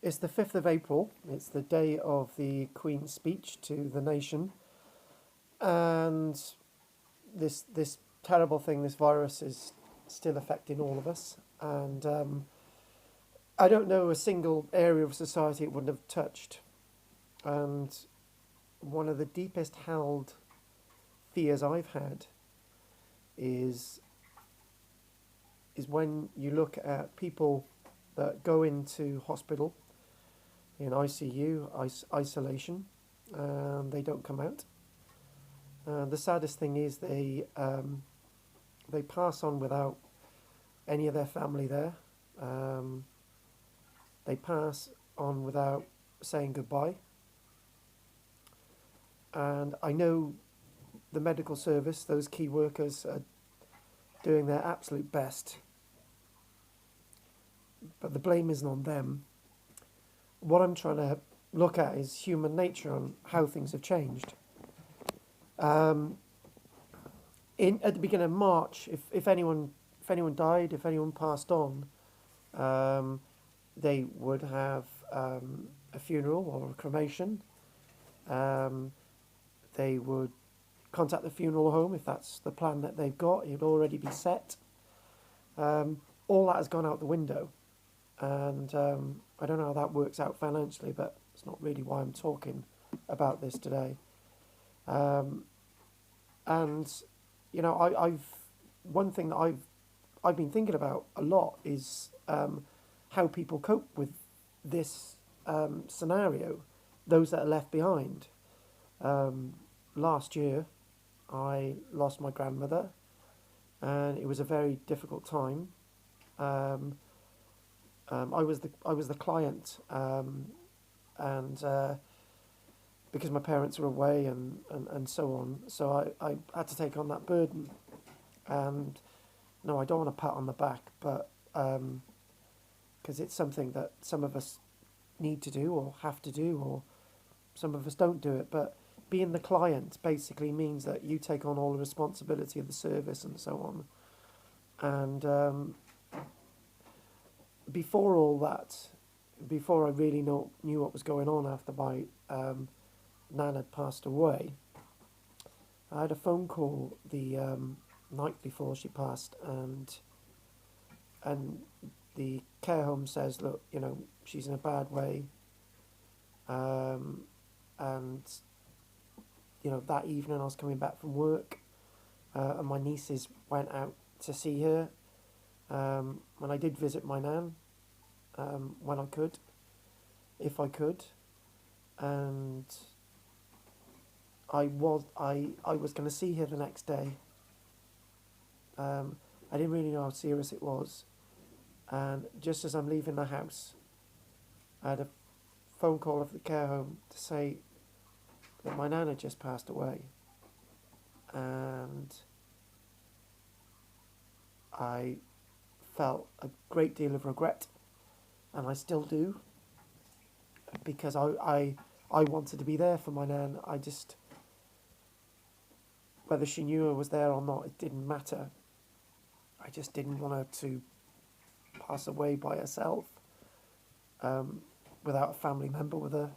It's the 5th of April. It's the day of the Queen's speech to the nation. And this terrible thing, this virus, is still affecting all of us. And I don't know a single area of society it wouldn't have touched. And one of the deepest held fears I've had is when you look at people that go into hospital in ICU, isolation, and they don't come out. The saddest thing is they pass on without any of their family there. They pass on without saying goodbye. And I know the medical service, those key workers, are doing their absolute best. But the blame isn't on them. What I'm trying to look at is human nature and how things have changed. At the beginning of March, if anyone died, if anyone passed on, they would have a funeral or a cremation. They would contact the funeral home if that's the plan that they've got. It would already be set. All that has gone out the window, and I don't know how that works out financially, but it's not really why I'm talking about this today. And you know, I've one thing that I've been thinking about a lot is how people cope with this scenario, those that are left behind. Last year, I lost my grandmother, and it was a very difficult time. I was the client, and because my parents were away and so on, so I had to take on that burden. And no, I don't want to pat on the back, but because it's something that some of us need to do or have to do, or some of us don't do it. But being the client basically means that you take on all the responsibility of the service and so on. And before all that, before I really knew what was going on after my Nan had passed away, I had a phone call the night before she passed, and the care home says, look, you know, she's in a bad way, and you know, that evening I was coming back from work, and my nieces went out to see her, and I did visit my Nan when I could, if I could, and I was going to see her the next day. I didn't really know how serious it was, and just as I'm leaving the house, I had a phone call of the care home to say that my Nan had just passed away, and I felt a great deal of regret, and I still do, because I wanted to be there for my Nan. I just, whether she knew I was there or not, it didn't matter. I just didn't want her to pass away by herself, without a family member with her.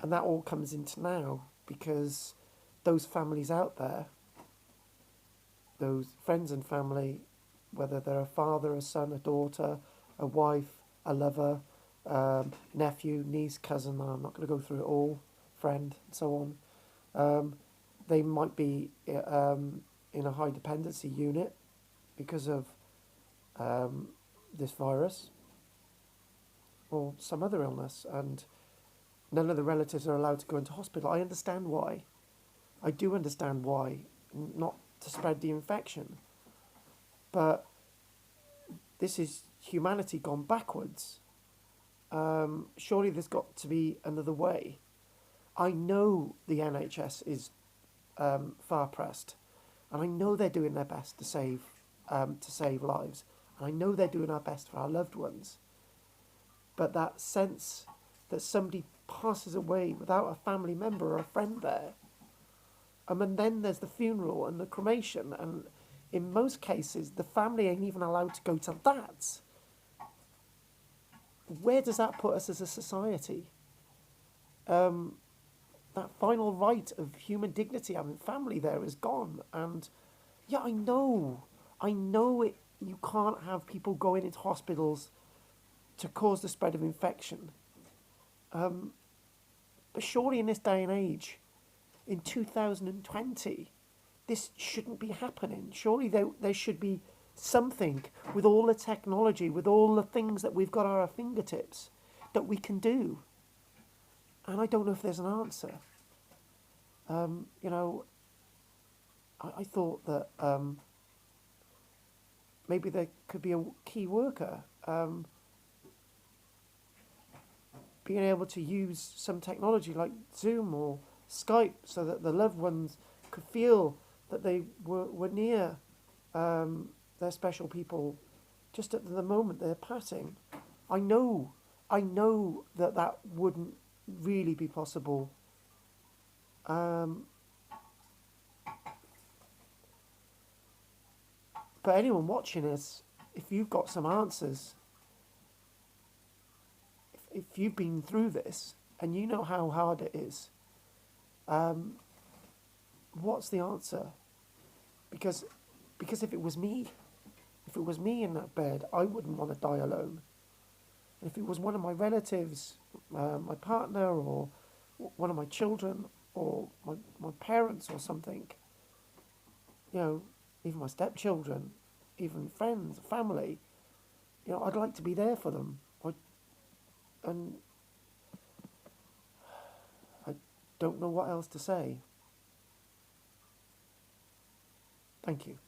And that all comes into now, because those families out there, those friends and family, whether they're a father, a son, a daughter, a wife, a lover, nephew, niece, cousin, I'm not going to go through it all, friend, and so on, they might be in a high dependency unit because of this virus or some other illness, and none of the relatives are allowed to go into hospital. I understand why. I do understand why, not to spread the infection. But this is humanity gone backwards. Surely there's got to be another way. I know the NHS is far pressed, and I know they're doing their best to save lives, and I know they're doing our best for our loved ones. But that sense that somebody passes away without a family member or a friend there, and then there's the funeral and the cremation, and in most cases the family ain't even allowed to go to that. where does that put us as a society? That final right of human dignity, I mean, family there is gone. And yeah, I know it. You can't have people going into hospitals to cause the spread of infection. But surely in this day and age, in 2020, this shouldn't be happening. Surely there should be something with all the technology, with all the things that we've got at our fingertips that we can do. And I don't know if there's an answer. You know, I thought that maybe there could be a key worker being able to use some technology like Zoom or Skype so that the loved ones could feel that they were near their special people just at the moment they're passing. I know that wouldn't really be possible. But anyone watching this, if you've got some answers, if you've been through this and you know how hard it is, what's the answer? Because if it was me in that bed, I wouldn't want to die alone. And if it was one of my relatives, my partner, or one of my children, or my parents or something, you know, even my stepchildren, even friends, family, you know, I'd like to be there for them. And I don't know what else to say. Thank you.